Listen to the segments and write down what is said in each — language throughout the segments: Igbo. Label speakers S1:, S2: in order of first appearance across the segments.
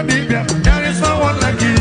S1: There is no one like you.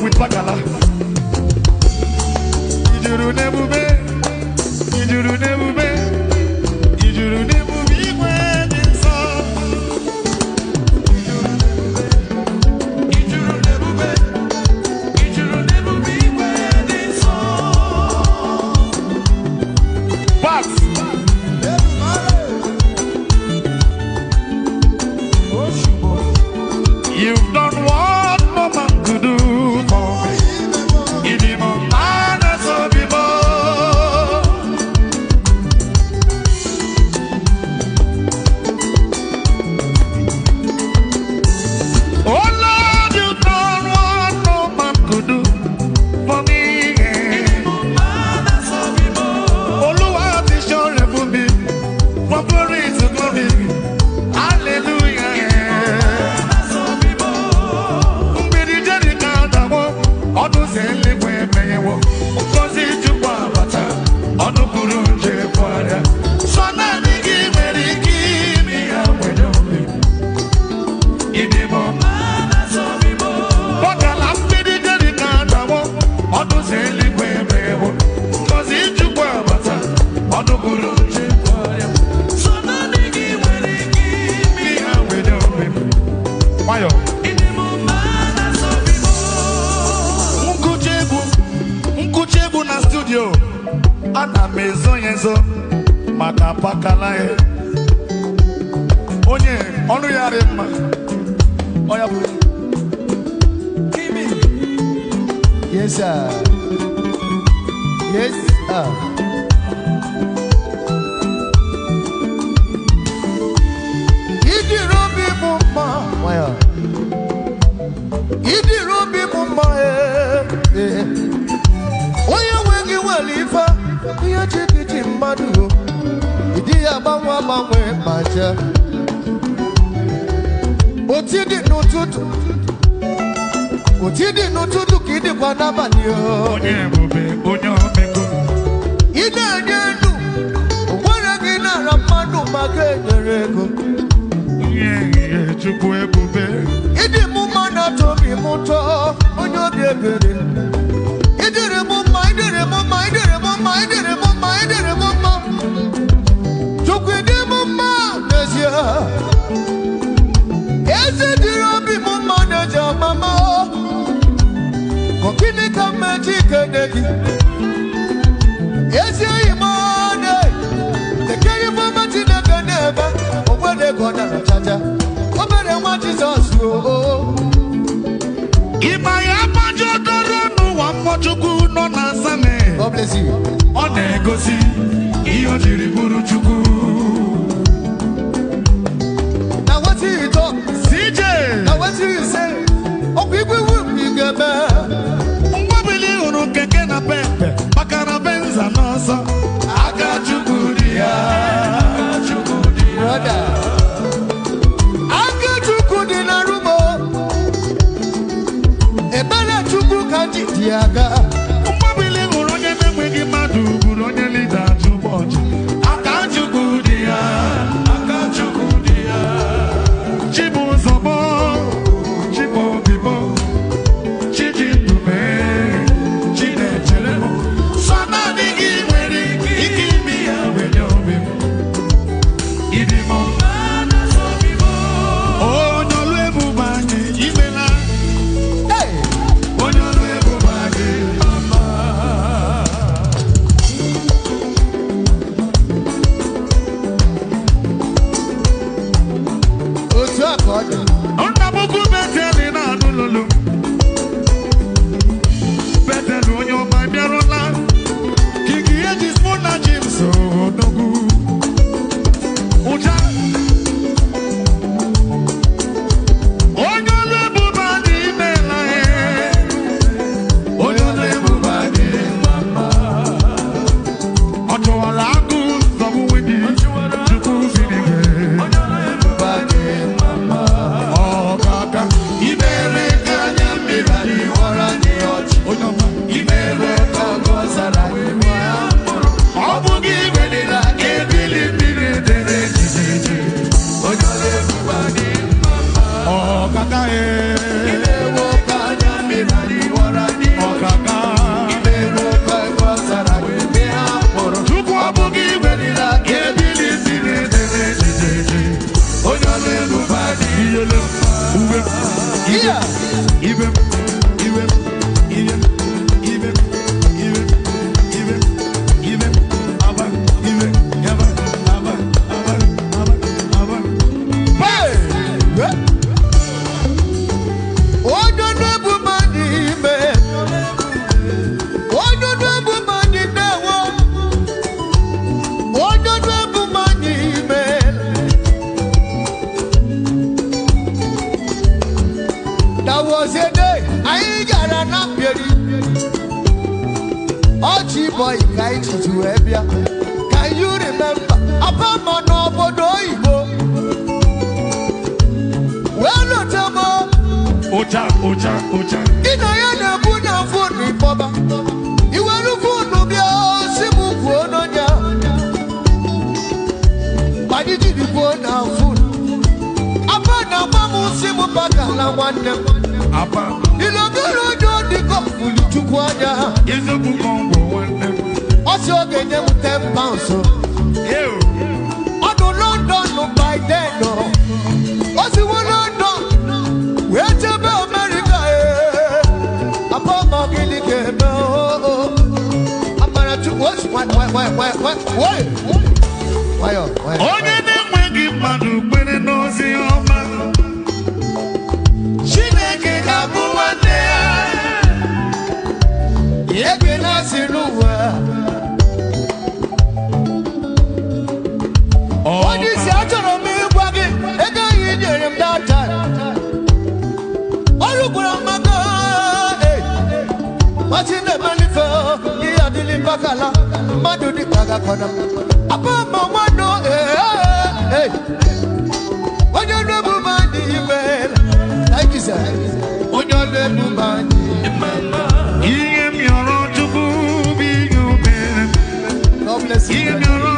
S2: With Pakala. Ijuru nebube, ijuru nebube, ijuru nebube igwenso. Ijuru nebube, ijuru nebube igwenso. Pax. You've done what no man could do. Ana maison yenzo maka Pakala onye onu yare mma oya bu Kimi.
S3: Yes sir. Yes sir. Idi robi mumma waya. Idi robi mumma oya wengi walifa ya chiki madu idi ya banwa banwe macha Otidi no tutu kidi kwa nabani yo.
S2: Onye bube onye omeko.
S3: Ide nyenu. Wana gina ramanu magenyerego.
S2: Ye chukwu ebube.
S3: Idi mumana tobi muto onye obi ebere. Idire mumma. Chukwu idi mumma nezia. Eze dirobi mumma nezia mama. Kokini kameji kenegi. Eze imane. Tekeye mama tineke nebe. Obere gona na chacha. Obere Nwa Jesus o.
S2: Ima ya banjo doro wa mpochukwu no na same.
S3: God bless you.
S2: Ọ na-egosi ihe jiri bụrụ chukwu.
S3: Now what do you talk?
S2: CJ.
S3: Now what do you say? Oh, people will be good.
S2: Mbabili hụrụ keke na pepe maka na benza n'ọsọ. Aka chukwu dị ya.
S3: Brother. Aka chukwu dị na rumo. Ebele chukwu ka ji dị aga.
S2: Mbabili hụrụ onye na-enweghị mmadụ bụrụ onye lida ụbọchị. Aka chukwu dị ya. Chibu zọbọ. Chibu obibo. Chiji ndume. Chinechere m. Sana adịghị nwere ike ime ya wenye obi m. Ịdị m. Onye ọlụ ebube anyị imela.
S3: Hey!
S2: Onye ọlụ ebube anyị.
S3: Otu aka ọ dị.
S2: Nna puku Beteli na-anụ lulu. Beteli onye ọma bịarụla. Kiki eji spụ na James odogwu. Ụja. Onye ọlụ ebube anyị imela. Onye ọlụ ebube anyị mama. Ọ chọwara agụ zọgbu wedi. Chukwu sinigwe. Ọkaka. Imere ka anya mmiri anyị ghọrọ anyị ọchị. Onye ọma. Imere ka ọgọ zara anyị ya mkpụrụ. Ọ bụghị igwe dị na ebili mmiri dere ejiji. Onye ọrụ ebube anyị mama. Ọkaka
S3: Imewo ka anya mmiri anyị ghọrọ anyị ọchị.
S2: Ọkaka.
S3: Imewo ka ọgọ zara anyị ya mkpụrụ.
S2: Chukwu ọ bụghị igwe dị na ebili mmiri dere ejiji. Onye ọrụ ebube anyị iyele uwe
S3: Iya!
S2: ibe ibe ibe ibe ibe ibe ibe aba ibe yaba aba aba aba aba.
S3: Hey! Onye na-ebu mmadụ ime. Onye na-ebu mmadụ na-ewo. Onye na-ebu mmadụ ime. That was a day I got an appeary. Ochi boy, kai chichu ebia. Can you remember? Apama no bodo ibo. Well, no tamo.
S2: Ocha ocha ocha.
S3: Ina ya na buna phone ni boba. Iwe nu phone no bia simu phone onya. Badi ji di phone na phone. Apa na mamu simu Pakala nwanne.
S2: Apa
S3: Ilogoro jo di ko fulu chukwu anya.
S2: ezogbu kongo nwanne m.
S3: Osi oge nye m 10 pounds.
S2: Ew.
S3: Ọdụ London by then. Osi wo London. Wee chebe America. Apa ma gịnị ga-eme o. Amara chukwu osi Wayo.
S2: Onye na-enweghị mmadụ kwere n'ozi ọma. Chineke ga-abụ nwanne ya.
S3: Ege na-asị n'ụwa. Onye isi achọrọ m ịgwa gị ego anyị nyere m data. Ọrụ gwara maka machi na-emelife ihe adịlị Pakala mmadụ dịka gakọna. Apa ma nwanne onye na-ebu mmadụ iwe
S1: ihe mere